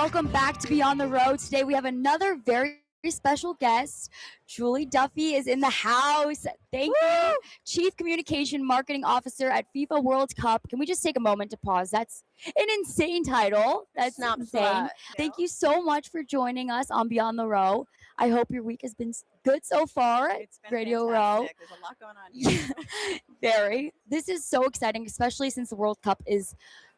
welcome back to Beyond the Road. Today we have another very special guest. Julie Duffy is in the house. Thank you. Chief Communication Marketing Officer at FIFA World Cup. Can we just take a moment to pause? That's an insane title. That's insane. Thank you so much for joining us on Beyond the Row. I hope your week has been good so far. It's been Radio fantastic. Row. There's a lot going on here. Very. This is so exciting, especially since the World Cup is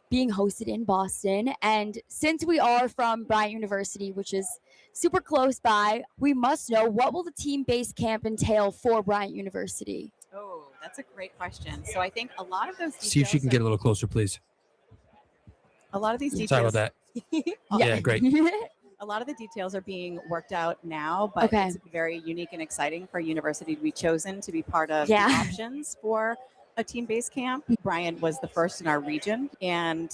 being hosted in Boston. And since we are from Bryant University, which is super close by, we must know, what will the team-based camp entail for Bryant University? Oh, that's a great question. So I think a lot of those details... See if she can get a little closer, please. A lot of these details... Sorry about that. Yeah, great. A lot of the details are being worked out now, but it's very unique and exciting for a university to be chosen to be part of the options for a team-based camp. Bryant was the first in our region and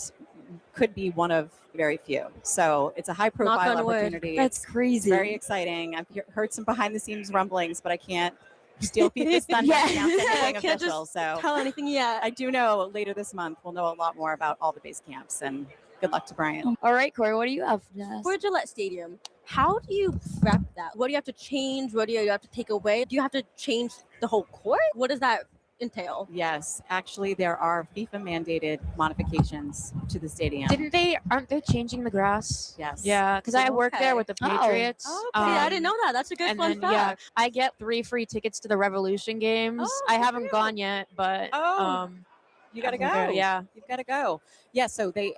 could be one of very few. So it's a high-profile opportunity. That's crazy. It's very exciting. I've heard some behind-the-scenes rumblings, but I can't steal this thunder. I can't just tell anything yet. I do know later this month we'll know a lot more about all the base camps, and good luck to Bryant. All right, Kori, what do you have for Gillette Stadium? How do you prep that? What do you have to change? What do you have to take away? Do you have to change the whole court? What does that entail? Yes, actually there are FIFA mandated modifications to the stadium. Aren't they changing the grass? Yes. Yeah, because I work there with the Patriots. Oh, I didn't know that. That's a good fun fact. Yeah, I get 3 free tickets to the Revolution games. I haven't gone yet, but you gotta go. Yeah, you've got to go. Yeah, so they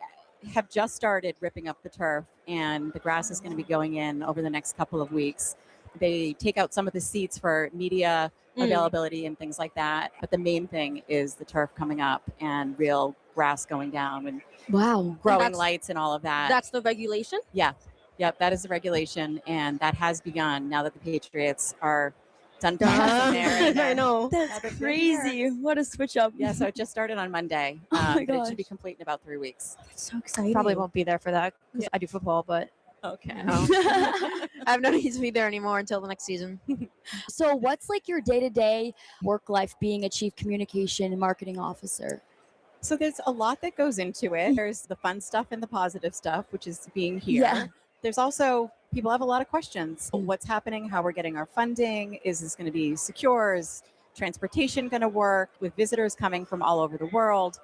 have just started ripping up the turf, and the grass is going to be going in over the next couple of weeks. They take out some of the seats for media availability and things like that. But the main thing is the turf coming up and real grass going down and growing lights and all of that. That's the regulation? Yeah. Yep, that is the regulation. And that has begun now that the Patriots are done there. I know. That's crazy. What a switch up. Yeah, so it just started on Monday. But it should be complete in about 3 weeks. That's so exciting. Probably won't be there for that because I do football, but okay. I have no need to be there anymore until the next season. So what's like your day-to-day work life being a chief communication and marketing officer? So there's a lot that goes into it. There's the fun stuff and the positive stuff, which is being here. Yeah. There's also, people have a lot of questions. What's happening? How we're getting our funding? Is this going to be secure? Is transportation going to work? With visitors coming from all over the world,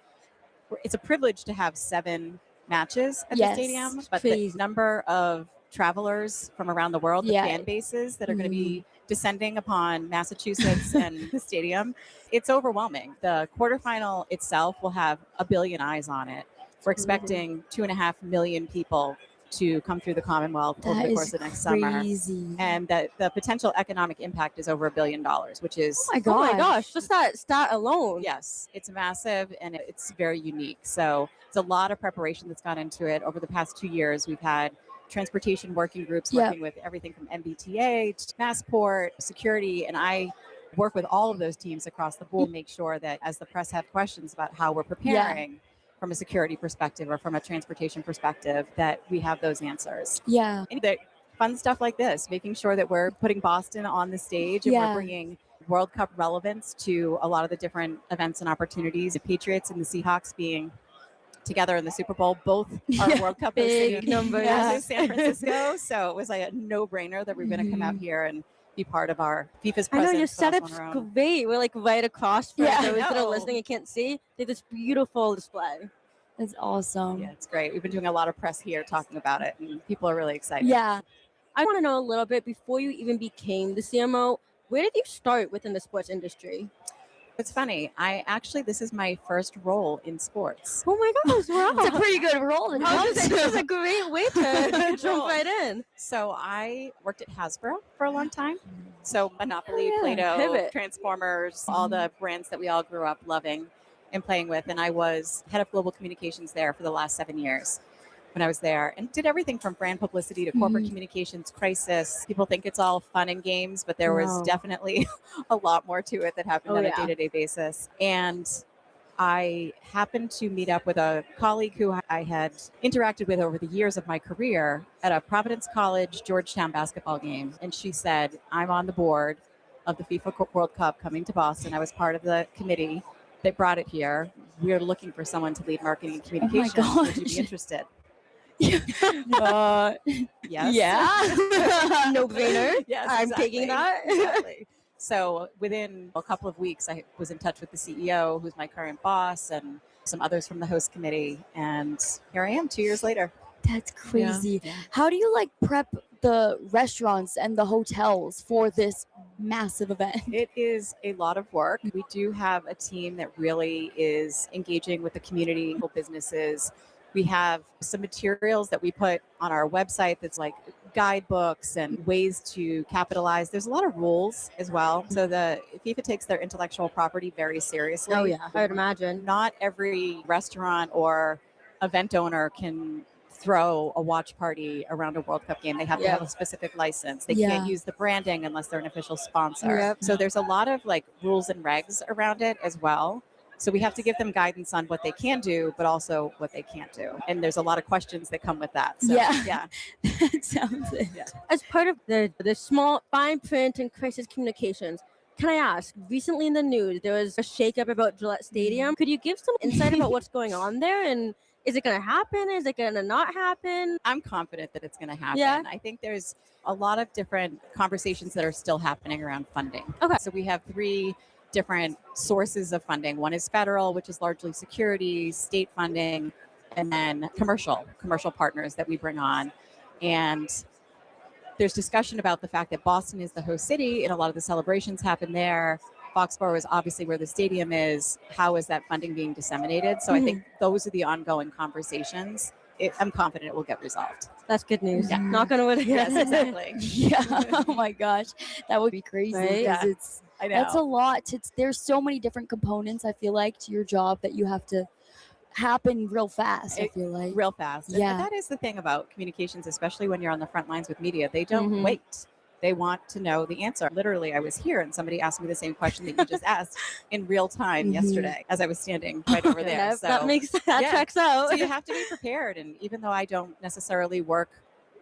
it's a privilege to have 7 matches at the stadium, but the number of travelers from around the world, the fan bases that are going to be descending upon Massachusetts and the stadium, it's overwhelming. The quarterfinal itself will have 1 billion eyes on it. We're expecting 2.5 million people to come through the Commonwealth over the course of next summer. And that the potential economic impact is over $1 billion, which is oh my gosh, just that stat alone. Yes, it's massive and it's very unique. So it's a lot of preparation that's gone into it. Over the past 2 years, we've had transportation working groups working with everything from MBTA to Massport, security, and I work with all of those teams across the board to make sure that as the press have questions about how we're preparing from a security perspective or from a transportation perspective, that we have those answers. Yeah. And the fun stuff like this, making sure that we're putting Boston on the stage and we're bringing World Cup relevance to a lot of the different events and opportunities. The Patriots and the Seahawks being together in the Super Bowl, both are World Cup big numbers. San Francisco. So it was like a no-brainer that we're going to come out here and be part of our FIFA's presence. I know your setup's great. We're like right across for those that are listening and can't see. They have this beautiful display. That's awesome. Yeah, it's great. We've been doing a lot of press here talking about it, and people are really excited. Yeah. I want to know a little bit, before you even became the CMO, where did you start within the sports industry? It's funny. This is my first role in sports. Oh my gosh, wow. It's a pretty good role. This is a great way to jump right in. So I worked at Hasbro for a long time. So Monopoly, Play-Doh, Transformers, all the brands that we all grew up loving and playing with. And I was head of global communications there for the last 7 years when I was there, and did everything from brand publicity to corporate communications, crisis. People think it's all fun and games, but there was definitely a lot more to it that happened on a day-to-day basis. And I happened to meet up with a colleague who I had interacted with over the years of my career at a Providence College, Georgetown basketball game. And she said, I'm on the board of the FIFA World Cup coming to Boston. I was part of the committee that brought it here. We're looking for someone to lead marketing and communications. Would you be interested? Yes. Yeah. No brainer. Yes, I'm exactly. taking that. Exactly. So within a couple of weeks, I was in touch with the CEO, who's my current boss, and some others from the host committee. And here I am 2 years later. That's crazy. Yeah. How do you like prep the restaurants and the hotels for this massive event? It is a lot of work. We do have a team that really is engaging with the community, businesses. We have some materials that we put on our website that's like guidebooks and ways to capitalize. There's a lot of rules as well. So the FIFA takes their intellectual property very seriously. Oh yeah, I would imagine. Not every restaurant or event owner can throw a watch party around a World Cup game. They have to have a specific license. They can't use the branding unless they're an official sponsor. Yep. So there's a lot of like rules and regs around it as well. So we have to give them guidance on what they can do, but also what they can't do. And there's a lot of questions that come with that. So, Yeah. That sounds it. Yeah. As part of the small fine print and crisis communications, can I ask, recently in the news, there was a shakeup about Gillette Stadium. Could you give some insight about what's going on there? And is it going to happen? Is it going to not happen? I'm confident that it's going to happen. Yeah. I think there's a lot of different conversations that are still happening around funding. Okay. So we have 3 different sources of funding. One is federal, which is largely security, state funding, and then commercial partners that we bring on. And there's discussion about the fact that Boston is the host city and a lot of the celebrations happen there. Foxborough is obviously where the stadium is. How is that funding being disseminated? So I think those are the ongoing conversations. I'm confident it will get resolved. That's good news. Yeah. Not going to win again. Yes, exactly. Yeah. Oh my gosh. That would be crazy. Right? 'Cause Yeah. it's I know. that's a lot. There's so many different components, I feel like, to your job that you have to happen real fast, I feel like. Real fast. Yeah. And that is the thing about communications, especially when you're on the front lines with media. They don't Mhm. wait. They want to know the answer. Literally, I was here and somebody asked me the same question that you just asked in real time yesterday as I was standing right over there. That, So, that yeah. checks out. so you have to be prepared. And even though I don't necessarily work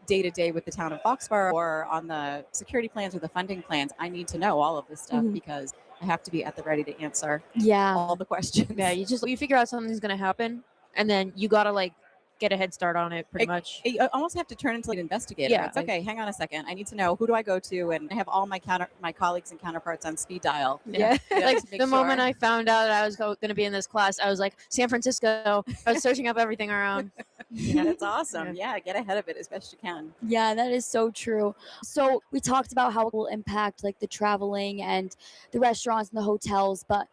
day to day with the town of Foxborough or on the security plans or the funding plans, I need to know all of this stuff because I have to be at the ready to answer Yeah. all the questions. Yeah, you figure out something's gonna happen, and then you gotta like get a head start on it, pretty much. You almost have to turn into an investigator. Yeah. It's okay. Hang on a second. I need to know, who do I go to, and I have all my colleagues and counterparts on speed dial. Yeah. Like to make the moment sure. I found out I was going to be in this class, I was like, San Francisco. I was searching up everything around. Yeah, that's awesome. Yeah, get ahead of it as best you can. Yeah, that is so true. So we talked about how it will impact like the traveling and the restaurants and the hotels, but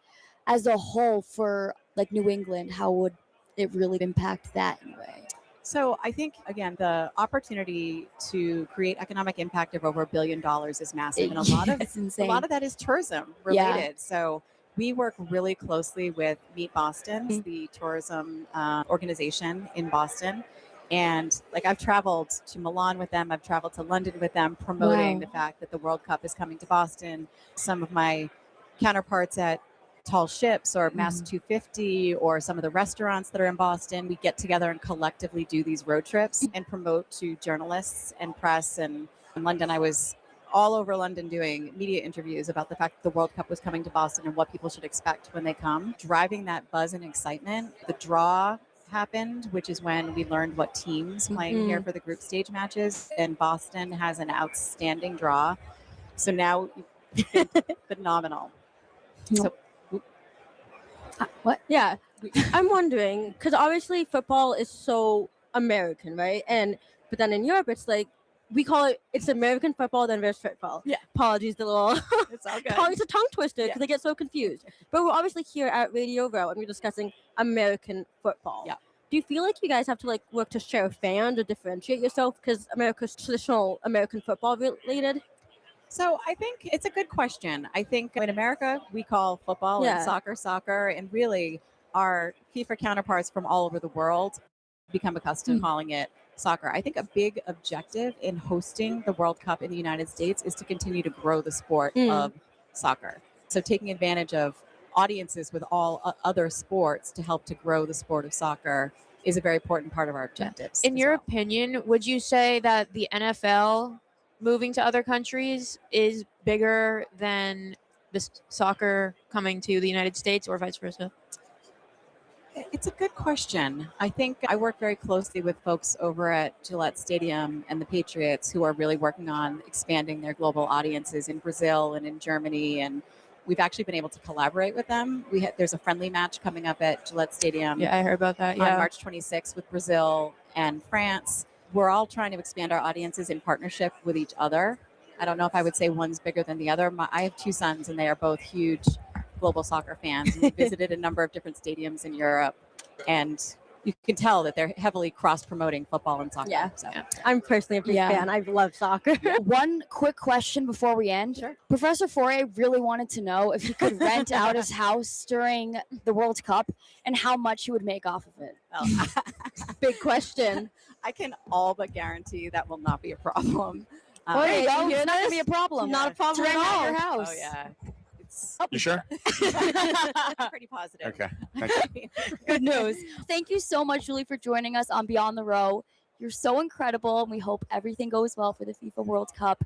as a whole for like New England, how would it really impact that anyway? So I think, again, the opportunity to create economic impact of over $1 billion is massive, and a lot of It's insane. that is tourism related. So we work really closely with Meet Boston, the tourism organization in Boston. And like I've traveled to Milan with them, I've traveled to London with them, promoting the fact that the World Cup is coming to Boston. Some of my counterparts at Tall Ships or Mass 250 or some of the restaurants that are in Boston, we get together and collectively do these road trips and promote to journalists and press. And in London, I was all over London doing media interviews about the fact that the World Cup was coming to Boston and what people should expect when they come, driving that buzz and excitement. The draw happened, which is when we learned what teams playing here for the group stage matches, and Boston has an outstanding draw. So now it's been phenomenal. So What? Yeah. I'm wondering, because obviously football is so American, right? But then in Europe, it's like, we call it's American football, then there's football. Yeah. Apologies, the little it's all good. it's a tongue twister because I get so confused. But we're obviously here at Radio Row and we're discussing American football. Yeah. Do you feel like you guys have to like work to share fans or differentiate yourself because America's traditional American football related? So I think it's a good question. I think in America, we call football and soccer, and really our FIFA counterparts from all over the world become accustomed to calling it soccer. I think a big objective in hosting the World Cup in the United States is to continue to grow the sport of soccer. So taking advantage of audiences with all other sports to help to grow the sport of soccer is a very important part of our objectives. In your opinion, would you say that the NFL moving to other countries is bigger than this soccer coming to the United States, or vice versa? It's a good question. I think I work very closely with folks over at Gillette Stadium and the Patriots who are really working on expanding their global audiences in Brazil and in Germany. And we've actually been able to collaborate with them. There's a friendly match coming up at Gillette Stadium Yeah, I heard about that. on Yeah. March 26th with Brazil and France. We're all trying to expand our audiences in partnership with each other. I don't know if I would say one's bigger than the other. I have two sons, and they are both huge global soccer fans. We visited a number of different stadiums in Europe, and you can tell that they're heavily cross-promoting football and soccer. Yeah. So. I'm personally a big Yeah. fan. I love soccer. One quick question before we end. Sure. Professor Fourier really wanted to know if he could rent out his house during the World Cup and how much he would make off of it. Well, Big question. I can all but guarantee that will not be a problem. There you Hey, go. you hear It's not going to this? be a problem. Not a problem To at rent out all. your house. Oh, yeah. It's You sure? pretty positive. Okay. Thank you. Good news. Thank you so much, Julie, for joining us on Beyond the Row. You're so incredible, and we hope everything goes well for the FIFA World Cup.